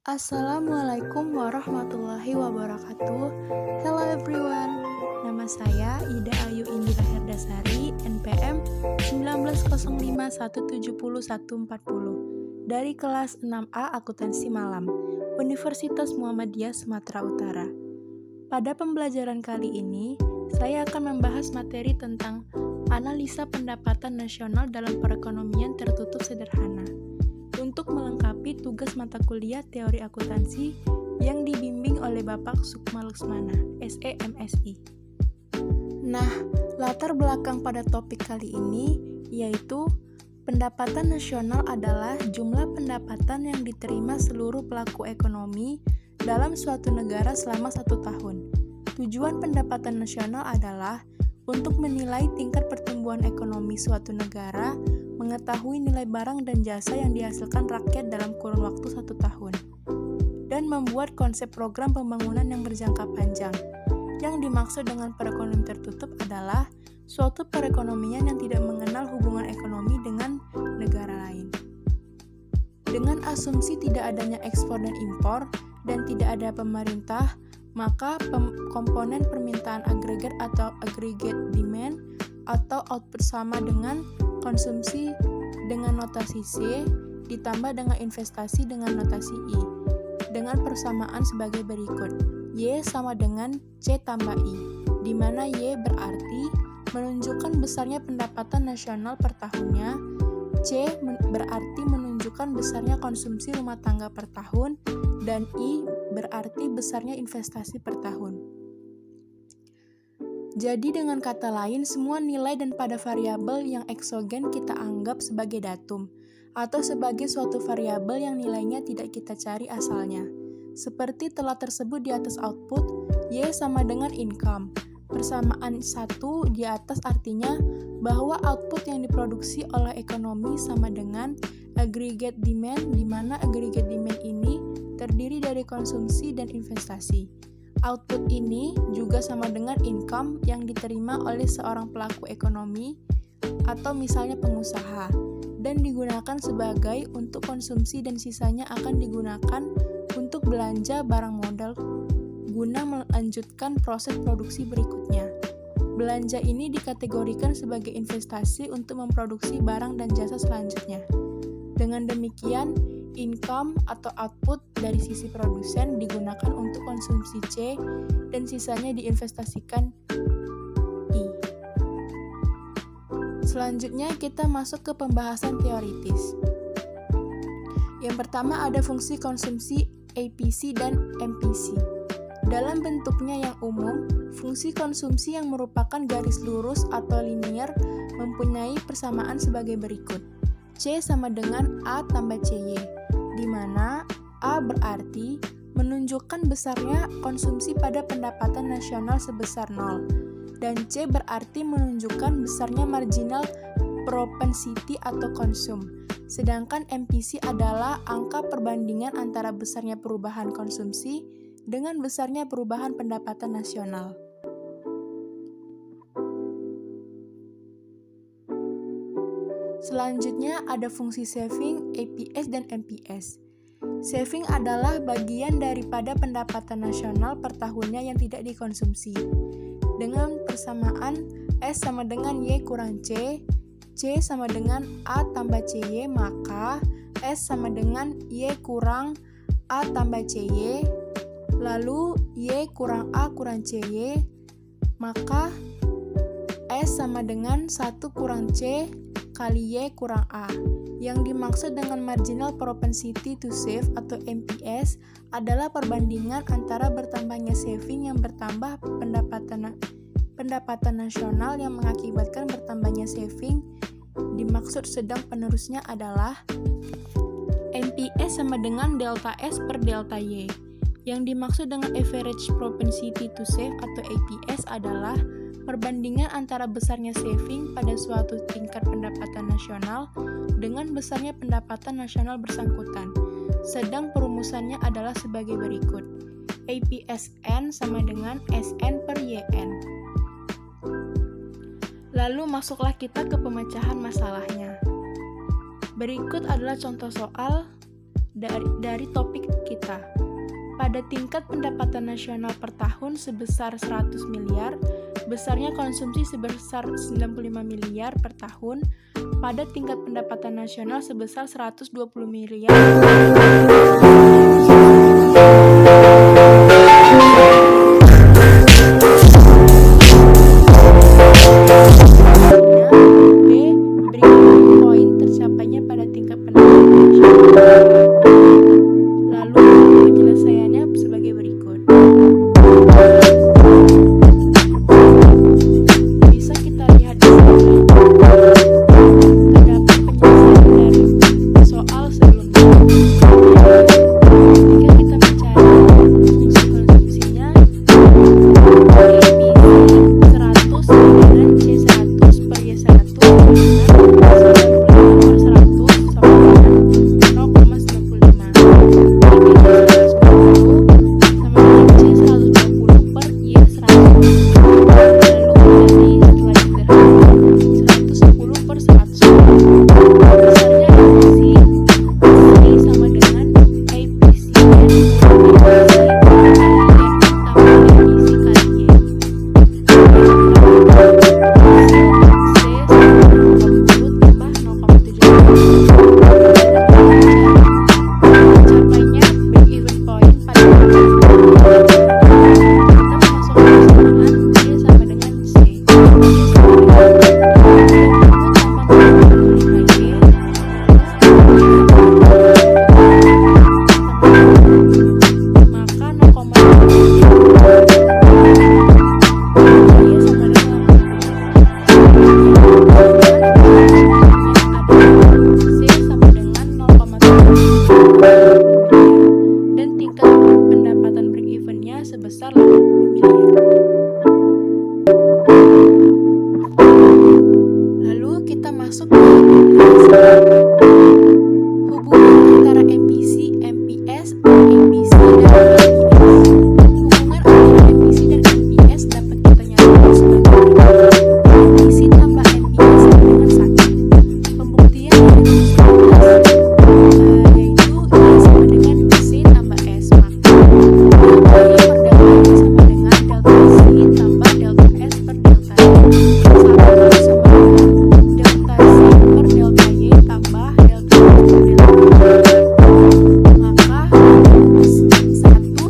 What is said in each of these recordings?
Assalamualaikum warahmatullahi wabarakatuh. Hello everyone. Nama saya Ida Ayu Indira Herdasari, NPM 1905170140 dari kelas 6A Akuntansi Malam, Universitas Muhammadiyah Sumatera Utara. Pada pembelajaran kali ini, saya akan membahas materi tentang analisa pendapatan nasional dalam perekonomian tertutup sederhana. Untuk melengkapi tugas mata kuliah teori akuntansi yang dibimbing oleh Bapak Sukma Luxmana, SE MSI. Nah, latar belakang pada topik kali ini yaitu pendapatan nasional adalah jumlah pendapatan yang diterima seluruh pelaku ekonomi dalam suatu negara selama 1 tahun. Tujuan pendapatan nasional adalah untuk menilai tingkat pertumbuhan ekonomi suatu negara, mengetahui nilai barang dan jasa yang dihasilkan rakyat dalam kurun waktu 1 tahun, dan membuat konsep program pembangunan yang berjangka panjang. Yang dimaksud dengan perekonomian tertutup adalah suatu perekonomian yang tidak mengenal hubungan ekonomi dengan negara lain. Dengan asumsi tidak adanya ekspor dan impor, dan tidak ada pemerintah, maka komponen permintaan agregat atau aggregate demand atau output sama dengan konsumsi dengan notasi C ditambah dengan investasi dengan notasi I dengan persamaan sebagai berikut. Y sama dengan C tambah I, di mana Y berarti menunjukkan besarnya pendapatan nasional per tahunnya, C berarti menunjukkan besarnya konsumsi rumah tangga per tahun, dan I berarti besarnya investasi per tahun. Jadi dengan kata lain, semua nilai dan pada variabel yang eksogen kita anggap sebagai datum, atau sebagai suatu variabel yang nilainya tidak kita cari asalnya. Seperti telah tersebut di atas output, Y sama dengan income. Persamaan 1 di atas artinya bahwa output yang diproduksi oleh ekonomi sama dengan aggregate demand, di mana aggregate demand ini terdiri dari konsumsi dan investasi. Output ini juga sama dengan income yang diterima oleh seorang pelaku ekonomi atau misalnya pengusaha, dan digunakan sebagai untuk konsumsi dan sisanya akan digunakan untuk belanja barang modal guna melanjutkan proses produksi berikutnya. Belanja ini dikategorikan sebagai investasi untuk memproduksi barang dan jasa selanjutnya. Dengan demikian, income atau output dari sisi produsen digunakan untuk konsumsi C dan sisanya diinvestasikan I. Selanjutnya kita masuk ke pembahasan teoritis. Yang pertama ada fungsi konsumsi APC dan MPC. Dalam bentuknya yang umum, fungsi konsumsi yang merupakan garis lurus atau linear mempunyai persamaan sebagai berikut. C sama dengan A tambah CY, di mana A berarti menunjukkan besarnya konsumsi pada pendapatan nasional sebesar 0, dan C berarti menunjukkan besarnya marginal propensity atau konsum. Sedangkan MPC adalah angka perbandingan antara besarnya perubahan konsumsi dengan besarnya perubahan pendapatan nasional. Selanjutnya ada fungsi saving, APS, dan MPS. Saving adalah bagian daripada pendapatan nasional per tahunnya yang tidak dikonsumsi. Dengan persamaan S sama dengan Y kurang C, C sama dengan A tambah CY, maka S sama dengan Y kurang A tambah CY, lalu Y kurang A kurang CY, maka S sama dengan 1 kurang C kali Y kurang A. Yang dimaksud dengan marginal propensity to save atau MPS adalah perbandingan antara bertambahnya saving yang bertambah pendapatan nasional yang mengakibatkan bertambahnya saving. Dimaksud sedang penerusnya adalah MPS sama dengan delta S per delta Y. Yang dimaksud dengan average propensity to save atau APS adalah perbandingan antara besarnya saving pada suatu tingkat pendapatan nasional dengan besarnya pendapatan nasional bersangkutan. Sedang perumusannya adalah sebagai berikut. APSN sama dengan SN per YN. Lalu masuklah kita ke pemecahan masalahnya. Berikut adalah contoh soal dari topik kita. pada tingkat pendapatan nasional per tahun sebesar 100 miliar, besarnya konsumsi sebesar 95 miliar per tahun, pada tingkat pendapatan nasional sebesar 120 miliar. sebesar 80 miliar. Lalu kita masuk ke hubungan antara MPC, MPS, MPC, dan MPS. Hubungan antara MPC dan MPS dapat kita nyatakan sebagai berikut. MPC tambah MPS sama dengan 1. Pembuktian dari rumus yaitu I sama dengan C tambah S, maka delta Y per delta Y sama dengan delta C tambah delta S per delta Y. Sama dengan delta C per delta Y tambah delta S per delta Y. Maka 1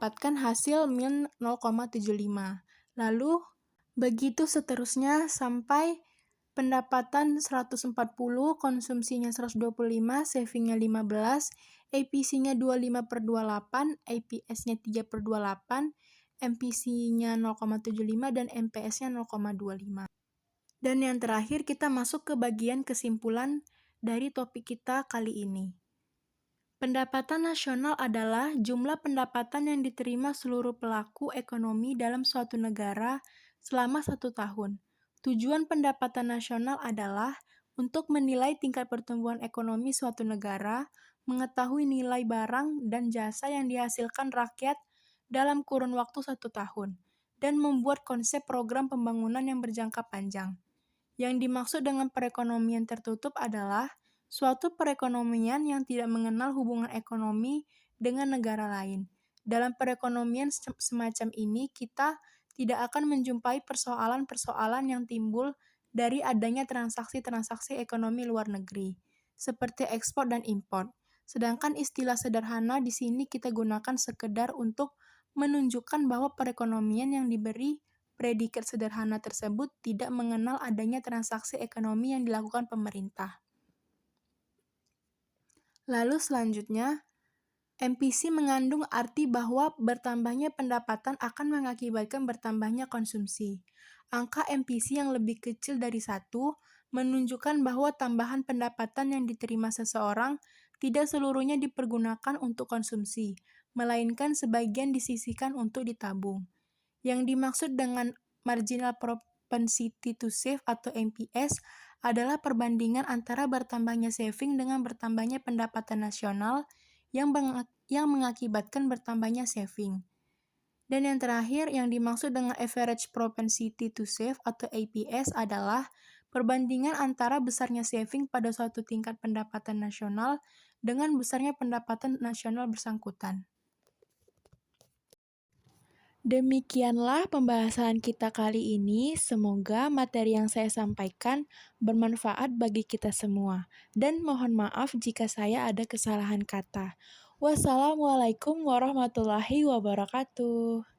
mendapatkan hasil min 0,75. Lalu, begitu seterusnya sampai pendapatan 140, konsumsinya 125, savingnya 15, APC-nya 25/28, APS-nya 3/28, MPC-nya 0,75, dan MPS-nya 0,25. Dan yang terakhir, kita masuk ke bagian kesimpulan dari topik kita kali ini. Pendapatan nasional adalah jumlah pendapatan yang diterima seluruh pelaku ekonomi dalam suatu negara selama 1 tahun. Tujuan pendapatan nasional adalah untuk menilai tingkat pertumbuhan ekonomi suatu negara, mengetahui nilai barang dan jasa yang dihasilkan rakyat dalam kurun waktu 1 tahun, dan membuat konsep program pembangunan yang berjangka panjang. Yang dimaksud dengan perekonomian tertutup adalah suatu perekonomian yang tidak mengenal hubungan ekonomi dengan negara lain. Dalam perekonomian semacam ini, kita tidak akan menjumpai persoalan-persoalan yang timbul dari adanya transaksi-transaksi ekonomi luar negeri, seperti ekspor dan impor. Sedangkan istilah sederhana di sini kita gunakan sekedar untuk menunjukkan bahwa perekonomian yang diberi predikat sederhana tersebut tidak mengenal adanya transaksi ekonomi yang dilakukan pemerintah. Lalu selanjutnya, MPC mengandung arti bahwa bertambahnya pendapatan akan mengakibatkan bertambahnya konsumsi. Angka MPC yang lebih kecil dari 1 menunjukkan bahwa tambahan pendapatan yang diterima seseorang tidak seluruhnya dipergunakan untuk konsumsi, melainkan sebagian disisihkan untuk ditabung. Yang dimaksud dengan marginal propensity to save atau MPS adalah perbandingan antara bertambahnya saving dengan bertambahnya pendapatan nasional yang mengakibatkan bertambahnya saving. Dan yang terakhir, yang dimaksud dengan average propensity to save atau APS adalah perbandingan antara besarnya saving pada suatu tingkat pendapatan nasional dengan besarnya pendapatan nasional bersangkutan. Demikianlah pembahasan kita kali ini. Semoga materi yang saya sampaikan bermanfaat bagi kita semua. Dan mohon maaf jika saya ada kesalahan kata. Wassalamualaikum warahmatullahi wabarakatuh.